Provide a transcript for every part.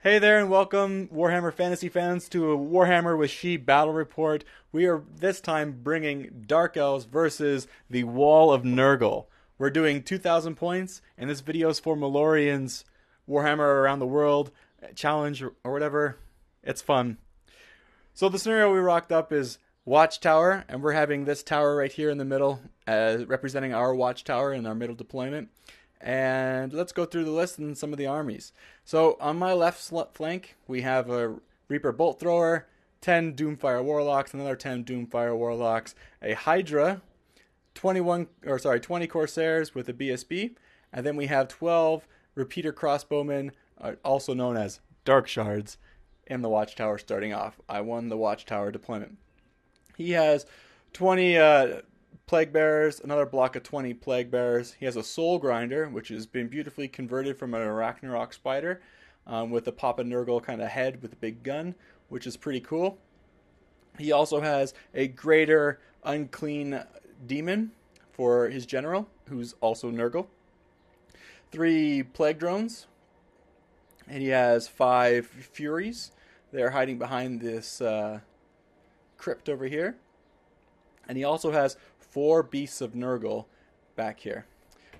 Hey there and welcome Warhammer Fantasy fans to a Warhammer with She battle report. We are this time bringing Dark Elves versus the Wall of Nurgle. We're doing 2,000 points and this video is for Malorians Warhammer around the world challenge or whatever. It's fun. So the scenario we rocked up is Watchtower, and we're having this tower right here in the middle representing our Watchtower in our middle deployment. And let's go through the list and some of the armies. So on my left flank, we have a Reaper Bolt Thrower, 10 Doomfire Warlocks, another 10 Doomfire Warlocks, a Hydra, 20 Corsairs with a BSB, and then we have 12 Repeater Crossbowmen, also known as Dark Shards, in the Watchtower starting off. I won the Watchtower deployment. He has 20 Plague Bearers, another block of 20 Plague Bearers. He has a Soul Grinder, which has been beautifully converted from an Arachnarok Spider, with a Papa Nurgle kind of head with a big gun, which is pretty cool. He also has a Greater Unclean Demon for his General, who's also Nurgle. 3 Plague Drones, and he has 5 Furies. They're hiding behind this crypt over here. And he also has 4 Beasts of Nurgle back here.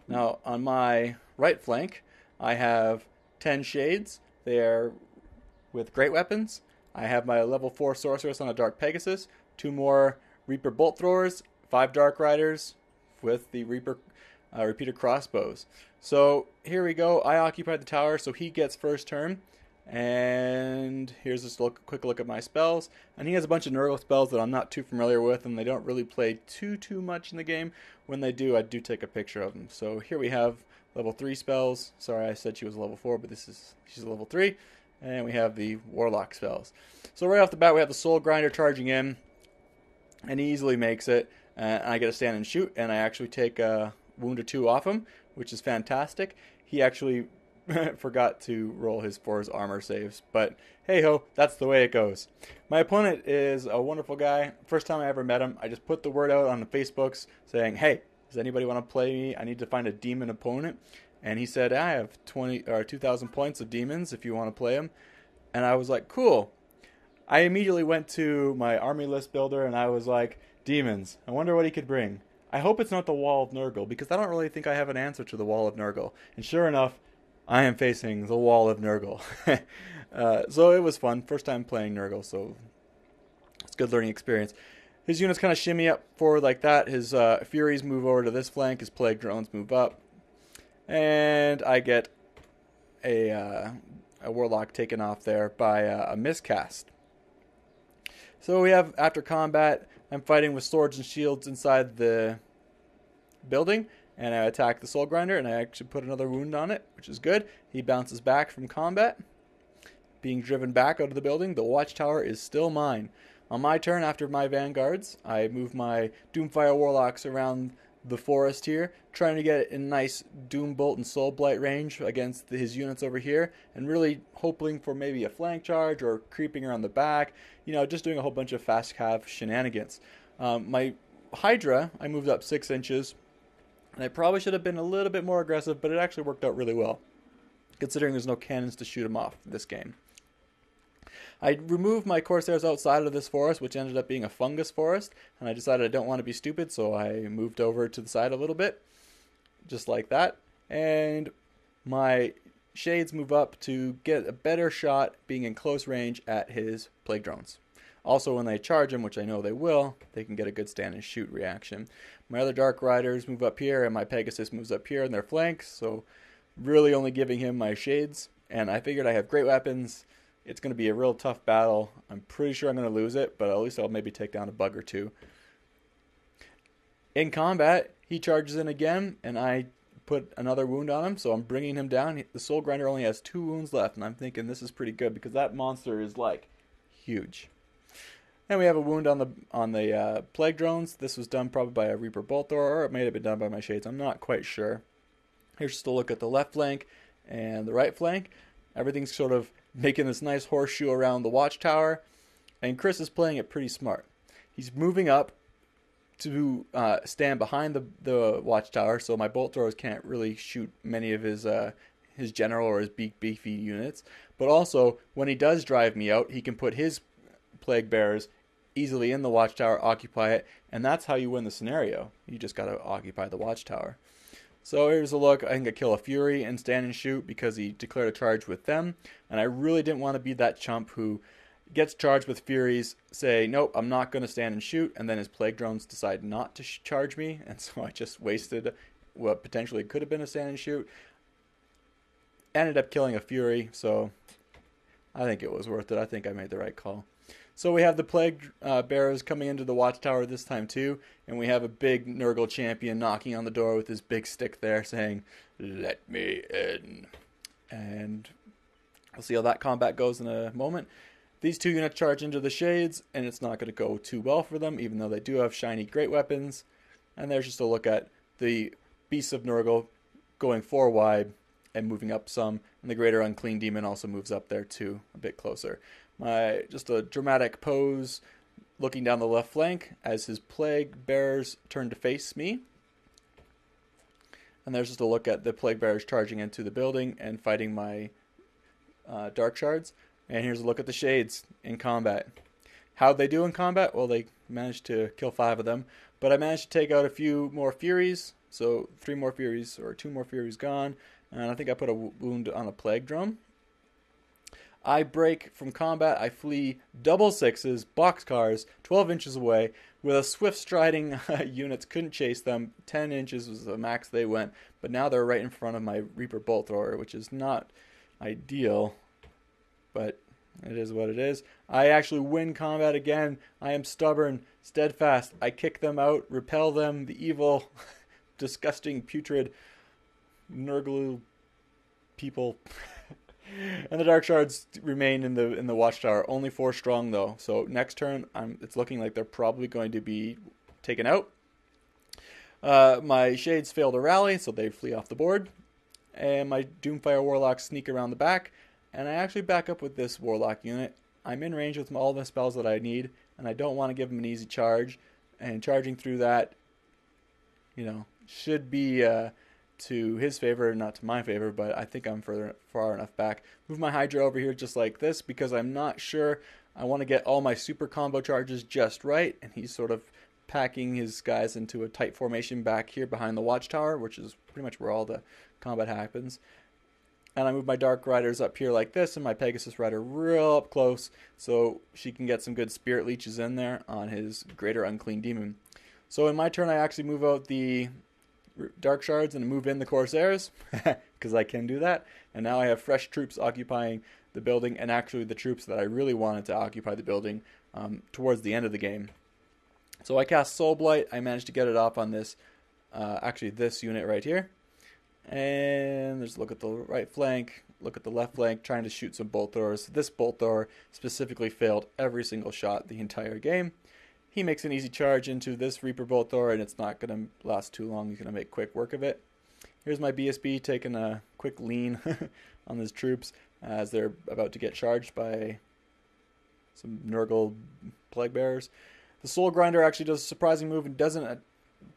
Now, on my right flank, I have 10 Shades. They are with great weapons. I have my level 4 Sorceress on a Dark Pegasus, 2 more Reaper Bolt Throwers, 5 Dark Riders with the Repeater Crossbows. So here we go. I occupied the tower, so he gets first turn. And here's just a quick look at my spells. And he has a bunch of Nurgle spells that I'm not too familiar with, and they don't really play too much in the game. When they do, I do take a picture of them. So here we have level 3 spells. Sorry, I said she was level 4, but she's level 3. And we have the Warlock spells. So right off the bat, we have the Soul Grinder charging in, and he easily makes it. And I get to stand and shoot, and I actually take a wound or 2 off him, which is fantastic. He actually forgot to roll for his armor saves, but hey ho, that's the way it goes. My opponent is a wonderful guy. First time I ever met him, I just put the word out on the Facebooks saying, hey, does anybody want to play me? I need to find a demon opponent. And he said, I have 2,000 points of demons if you want to play them. And I was like, cool. I immediately went to my army list builder and I was like, demons, I wonder what he could bring. I hope it's not the Wall of Nurgle, because I don't really think I have an answer to the Wall of Nurgle. And sure enough, I am facing the Wall of Nurgle. So it was fun. First time playing Nurgle, so it's a good learning experience. His units kind of shimmy up forward like that. His Furies move over to this flank. His Plague Drones move up. And I get a Warlock taken off there by a miscast. So we have, after combat, I'm fighting with swords and shields inside the building. And I attack the Soul Grinder, and I actually put another wound on it, which is good. He bounces back from combat, being driven back out of the building. The Watchtower is still mine. On my turn, after my Vanguards, I move my Doomfire Warlocks around the forest here, trying to get a nice Doom Bolt and Soul Blight range against his units over here, and really hoping for maybe a flank charge or creeping around the back. You know, just doing a whole bunch of fast cav shenanigans. My Hydra, I moved up 6 inches. And I probably should have been a little bit more aggressive, but it actually worked out really well, considering there's no cannons to shoot him off this game. I removed my Corsairs outside of this forest, which ended up being a fungus forest, and I decided I don't want to be stupid, so I moved over to the side a little bit, just like that. And my Shades move up to get a better shot being in close range at his Plague Drones. Also, when they charge him, which I know they will, they can get a good stand and shoot reaction. My other Dark Riders move up here, and my Pegasus moves up here in their flanks, so really only giving him my Shades. And I figured I have great weapons. It's going to be a real tough battle. I'm pretty sure I'm going to lose it, but at least I'll maybe take down a bug or 2. In combat, he charges in again, and I put another wound on him, so I'm bringing him down. The Soul Grinder only has 2 wounds left, and I'm thinking this is pretty good, because that monster is, like, huge. And we have a wound on the Plague Drones. This was done probably by a Reaper Bolt Thrower, or it may have been done by my Shades. I'm not quite sure. Here's just a look at the left flank and the right flank. Everything's sort of making this nice horseshoe around the Watchtower. And Chris is playing it pretty smart. He's moving up to stand behind the Watchtower, so my Bolt Throwers can't really shoot many of his his general or his beefy units. But also, when he does drive me out, he can put his plague bearers easily in the watchtower, occupy it, and that's how you win the scenario. You just got to occupy the watchtower. So here's a look. I can kill a Fury and stand and shoot because he declared a charge with them, and I really didn't want to be that chump who gets charged with Furies, say, nope, I'm not going to stand and shoot, and then his plague drones decide not to charge me, and so I just wasted what potentially could have been a stand and shoot. Ended up killing a Fury, so I think it was worth it. I think I made the right call. So we have the plague bearers coming into the watchtower this time too, and we have a big Nurgle champion knocking on the door with his big stick there saying, "Let me in." And we'll see how that combat goes in a moment. These two units charge into the shades, and it's not going to go too well for them, even though they do have shiny great weapons. And there's just a look at the Beasts of Nurgle going 4 wide and moving up some, and the Greater Unclean Demon also moves up there too, a bit closer. Just a dramatic pose looking down the left flank as his plague bearers turn to face me. And there's just a look at the plague bearers charging into the building and fighting my dark shards. And here's a look at the shades in combat. How'd they do in combat? Well, they managed to kill 5 of them, but I managed to take out a few more Furies. So 3 more Furies, or 2 more Furies gone, and I think I put a wound on a plague drone. I break from combat. I flee double 6s, boxcars, 12 inches away, with a swift striding units. Couldn't chase them. 10 inches was the max they went, but now they're right in front of my Reaper Bolt Thrower, which is not ideal, but it is what it is. I actually win combat again. I am stubborn, steadfast. I kick them out, repel them, the evil, disgusting, putrid Nurgle people. And the Dark Shards remain in the Watchtower. Only 4 strong though. So next turn, it's looking like they're probably going to be taken out. My Shades fail to rally, so they flee off the board. And my Doomfire Warlocks sneak around the back. And I actually back up with this Warlock unit. I'm in range with all the spells that I need, and I don't want to give him an easy charge. And charging through that, should be to his favor, not to my favor, but I think I'm far enough back. Move my Hydra over here just like this because I'm not sure. I want to get all my super combo charges just right, and he's sort of packing his guys into a tight formation back here behind the Watchtower, which is pretty much where all the combat happens. And I move my Dark Riders up here like this, and my Pegasus Rider real up close, so she can get some good Spirit Leeches in there on his Greater Unclean Demon. So in my turn, I actually move out the Dark Shards and move in the Corsairs, because I can do that. And now I have fresh troops occupying the building, and actually the troops that I really wanted to occupy the building towards the end of the game. So I cast Soul Blight. I managed to get it off on this, this unit right here. And there's a look at the right flank, look at the left flank, trying to shoot some bolt throwers. This bolt thrower specifically failed every single shot the entire game. He makes an easy charge into this Reaper Bolt Thrower, and it's not going to last too long. He's going to make quick work of it. Here's my BSB taking a quick lean on his troops as they're about to get charged by some Nurgle Plague Bearers. The Soul Grinder actually does a surprising move and doesn't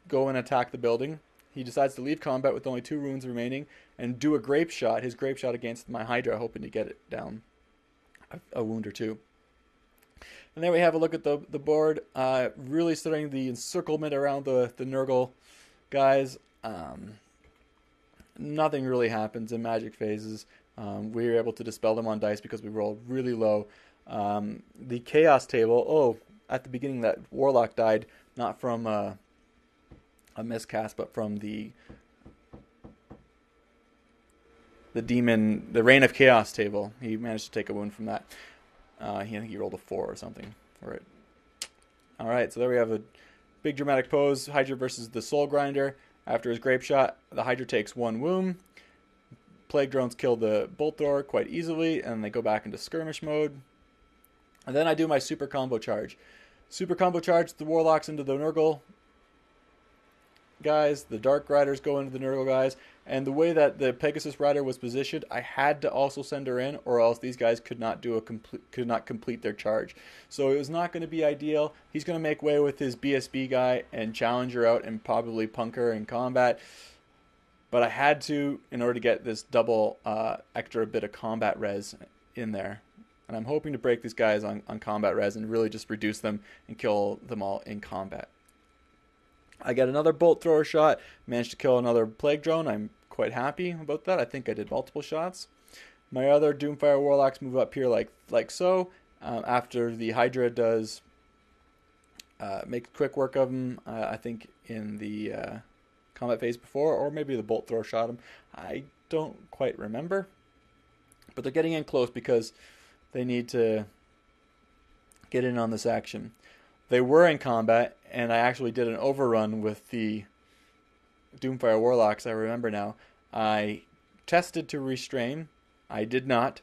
go and attack the building. He decides to leave combat with only 2 wounds remaining and do a Grape Shot, his Grape Shot against my Hydra, hoping to get it down a wound or 2. And there we have a look at the board. Really starting the encirclement around the Nurgle guys. Nothing really happens in magic phases. We were able to dispel them on dice because we rolled really low. The Chaos table, at the beginning that Warlock died, not from a miscast, but from the Demon, the Reign of Chaos table. He managed to take a wound from that. I think he rolled a 4 or something for it. Alright, so there we have a big dramatic pose. Hydra versus the Soul Grinder. After his Grape Shot, the Hydra takes 1 wound. Plague Drones kill the Bolt Thrower quite easily, and they go back into skirmish mode. And then I do my Super Combo Charge. Super Combo Charge the Warlocks into the Nurgle guys. The Dark Riders go into the Nurgle guys. And the way that the Pegasus Rider was positioned, I had to also send her in, or else these guys could not complete their charge. So it was not going to be ideal. He's going to make way with his BSB guy and challenge her out and probably punk her in combat. but I had to in order to get this double extra bit of combat res in there. And I'm hoping to break these guys on combat res and really just reduce them and kill them all in combat. I got another bolt thrower shot, managed to kill another plague drone. I'm quite happy about that. I think I did multiple shots. My other Doomfire Warlocks move up here like so. After the Hydra does make quick work of them, I think in the combat phase before, or maybe the bolt thrower shot them. I don't quite remember. But they're getting in close because they need to get in on this action. They were in combat, and I actually did an overrun with the Doomfire Warlocks, I remember now. I tested to restrain. I did not.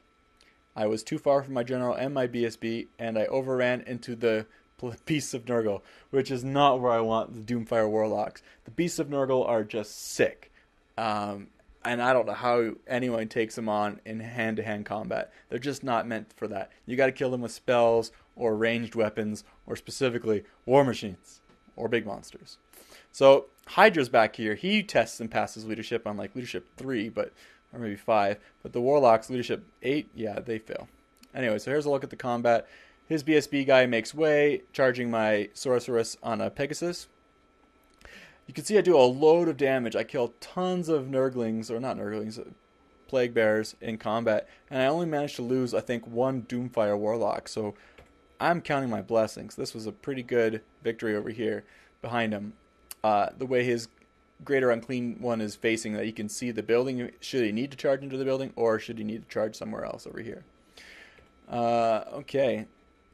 I was too far from my general and my BSB, and I overran into the Beasts of Nurgle, which is not where I want the Doomfire Warlocks. The Beasts of Nurgle are just sick. And I don't know how anyone takes them on in hand-to-hand combat. They're just not meant for that. You got to kill them with spells or ranged weapons, or specifically war machines or big monsters. So Hydra's back here. He tests and passes leadership on like leadership 3, or maybe 5. But the Warlocks leadership 8, yeah, they fail. Anyway, so here's a look at the combat. His BSB guy makes way, charging my Sorceress on a Pegasus. You can see I do a load of damage. I kill tons of Nurglings, or not Nurglings, Plague Bearers in combat. And I only managed to lose, I think, 1 Doomfire Warlock. So I'm counting my blessings. This was a pretty good victory over here behind him. The way his Greater Unclean one is facing, that you can see the building. Should he need to charge into the building, or should he need to charge somewhere else over here? Okay.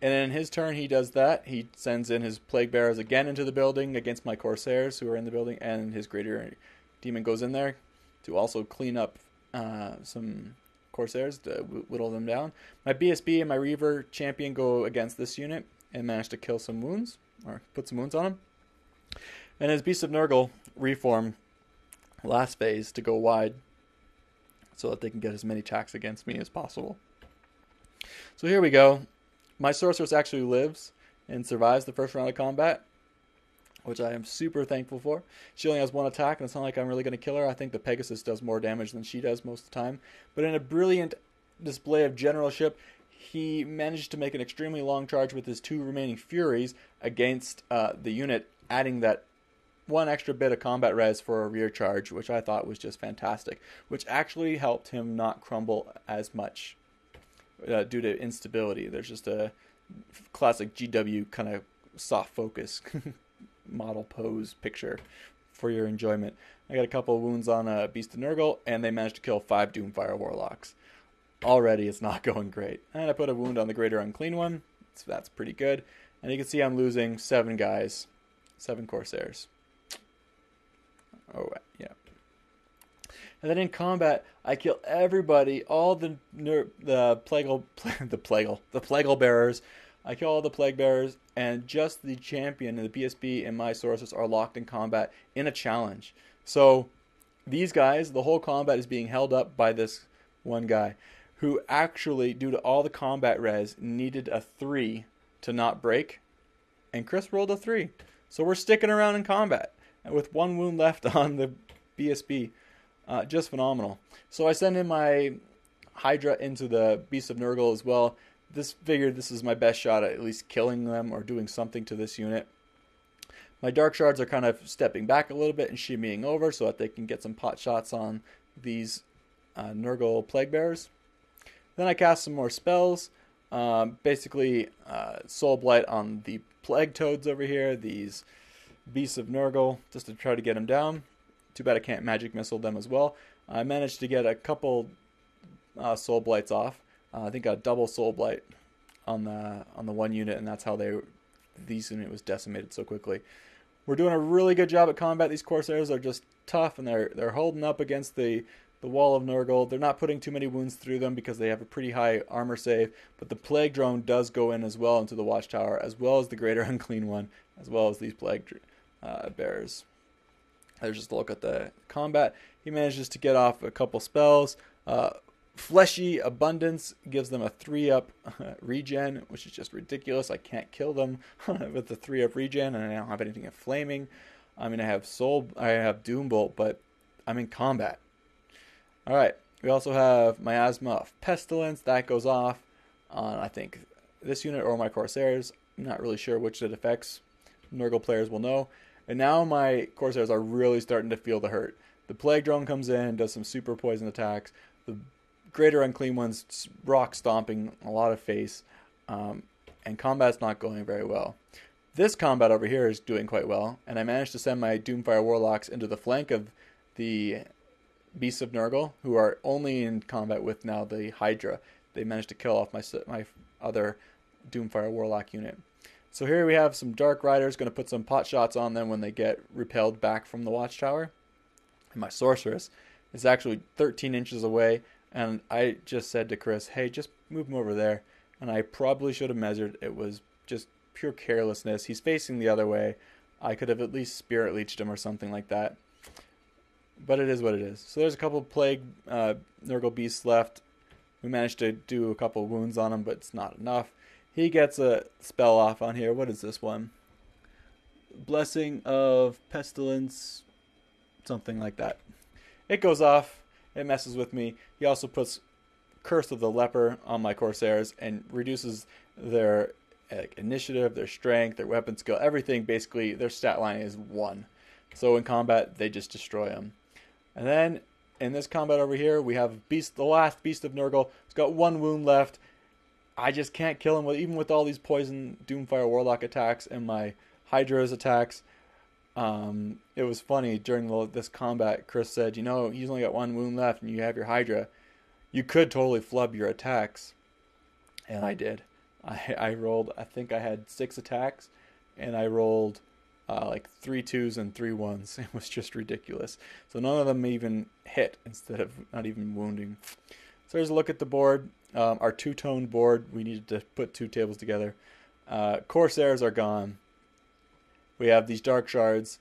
And in his turn, he does that. He sends in his Plague Bearers again into the building against my Corsairs who are in the building, and his Greater Demon goes in there to also clean up some Corsairs to whittle them down. My BSB and my Reaver Champion go against this unit and manage to kill some wounds, or put some wounds on him. And his Beasts of Nurgle reform last phase to go wide so that they can get as many attacks against me as possible. So here we go. My Sorceress actually lives and survives the first round of combat, which I am super thankful for. She only has 1 attack, and it's not like I'm really going to kill her. I think the Pegasus does more damage than she does most of the time. But in a brilliant display of generalship, he managed to make an extremely long charge with his 2 remaining Furies against the unit, adding that 1 extra bit of combat res for a rear charge, which I thought was just fantastic, which actually helped him not crumble as much due to instability. There's just a classic GW kind of soft focus model pose picture for your enjoyment. I got a couple of wounds on a Beast of Nurgle, and they managed to kill 5 Doomfire Warlocks. Already it's not going great. And I put a wound on the Greater Unclean one, so that's pretty good. And you can see I'm losing 7 guys, 7 Corsairs. Oh, yeah. And then in combat, I kill everybody, all the Plague Bearers. I kill all the Plague Bearers, and just the Champion and the BSB and my Sorceress are locked in combat in a challenge. So these guys, the whole combat is being held up by this one guy, who actually, due to all the combat res, needed a 3 to not break, and Chris rolled a 3. So we're sticking around in combat, and with 1 wound left on the BSB. Just phenomenal. So I send in my Hydra into the Beast of Nurgle as well. Figured this is my best shot at least killing them or doing something to this unit. My Dark Shards are kind of stepping back a little bit and shimmying over so that they can get some pot shots on these Nurgle Plague Bearers. Then I cast some more spells. Basically, Soul Blight on the Plague Toads over here, these Beasts of Nurgle, just to try to get them down. Too bad I can't magic missile them as well. I managed to get a couple Soul Blights off. I think a double Soul Blight on the one unit, and that's how these unit was decimated so quickly. We're doing a really good job at combat. These Corsairs are just tough, and they're holding up against the wall of Nurgle. They're not putting too many wounds through them because they have a pretty high armor save, but the Plague Drone does go in as well into the Watchtower, as well as the Greater Unclean one, as well as these Plague Bearers. There's just a look at the combat. He manages to get off a couple spells. Fleshy Abundance gives them a 3-up regen, which is just ridiculous. I can't kill them with the 3-up regen, and I don't have anything of flaming. I mean, I have Doombolt, but I'm in combat. Alright, we also have Miasma of Pestilence. That goes off on, I think, this unit or my Corsairs. I'm not really sure which it affects. Nurgle players will know. And now my Corsairs are really starting to feel the hurt. The Plague Drone comes in, does some super poison attacks. The Greater Unclean Ones rock stomping a lot of face. And combat's not going very well. This combat over here is doing quite well. And I managed to send my Doomfire Warlocks into the flank of the Beasts of Nurgle, who are only in combat with now the Hydra. They managed to kill off my other Doomfire Warlock unit. So here we have some Dark Riders, going to put some pot shots on them when they get repelled back from the Watchtower. And my Sorceress is actually 13 inches away, and I just said to Chris, hey, just move him over there. And I probably should have measured. It was just pure carelessness. He's facing the other way. I could have at least Spirit Leeched him or something like that. But it is what it is. So there's a couple of Plague Nurgle Beasts left. We managed to do a couple of wounds on him, but it's not enough. He gets a spell off on here. What is this one? Blessing of Pestilence, something like that. It goes off. It messes with me. He also puts Curse of the Leper on my Corsairs and reduces their initiative, their strength, their weapon skill, everything. Basically, their stat line is 1. So in combat, they just destroy them. And then in this combat over here, we have the last Beast of Nurgle. He's got 1 wound left. I just can't kill him even with all these poison Doomfire Warlock attacks and my Hydra's attacks. It was funny during this combat. Chris said, you know, he's only got 1 wound left and you have your Hydra. You could totally flub your attacks. And I did. I rolled, I think I had 6 attacks, and I rolled like 3 2s and 3 1s. It was just ridiculous. So none of them even hit instead of not even wounding. So there's a look at the board. Our 2-tone board, we needed to put 2 tables together. Corsairs are gone. We have these Dark Shards.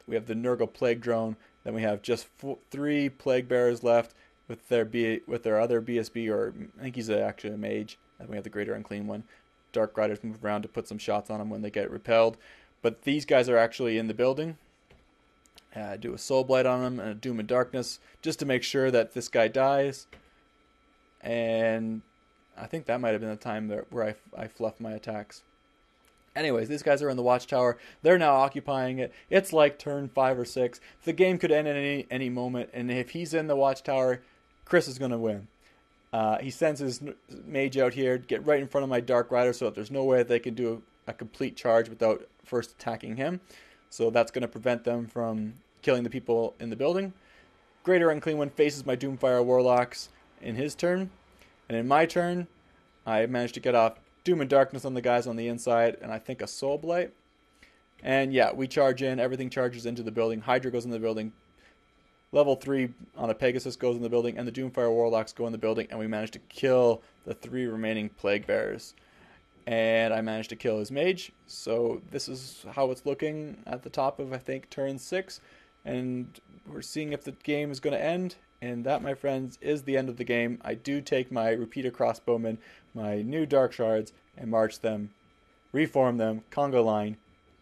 We have the Nurgle Plague Drone. Then we have just 3 Plague Bearers left with their other BSB, or I think he's actually a mage. And we have the Greater Unclean One. Dark Riders move around to put some shots on them when they get repelled. But these guys are actually in the building. Do a Soul Blight on them and a Doom and Darkness just to make sure that this guy dies. And I think that might have been the time where I fluffed my attacks. Anyways, these guys are in the Watchtower. They're now occupying it. It's like turn 5 or 6. The game could end at any moment. And if he's in the Watchtower, Chris is going to win. He sends his mage out here to get right in front of my Dark Rider so that there's no way they can do a complete charge without first attacking him. So that's going to prevent them from killing the people in the building. Greater Unclean One faces my Doomfire Warlocks in his turn. And in my turn, I managed to get off Doom and Darkness on the guys on the inside, and I think a Soul Blight. And yeah, we charge in. Everything charges into the building. Hydra goes in the building. Level 3 on a Pegasus goes in the building, and the Doomfire Warlocks go in the building, and we managed to kill the 3 remaining Plague Bearers. And I managed to kill his mage, so this is how it's looking at the top of, I think, turn 6. And we're seeing if the game is going to end, and that, my friends, is the end of the game. I do take my Repeater Crossbowmen, my new Dark Shards, and march them, reform them, Congo line,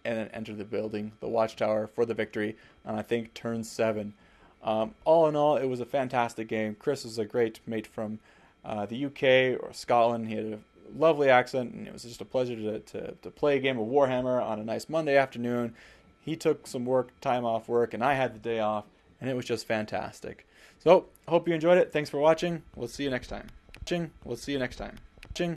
and then enter the building, the Watchtower, for the victory on, I think, turn 7. All in all, it was a fantastic game. Chris is a great mate from the UK or Scotland. He had a lovely accent, and it was just a pleasure to play a game of Warhammer on a nice Monday afternoon. He took some time off work, and I had the day off, and it was just fantastic. So, hope you enjoyed it. Thanks for watching. We'll see you next time.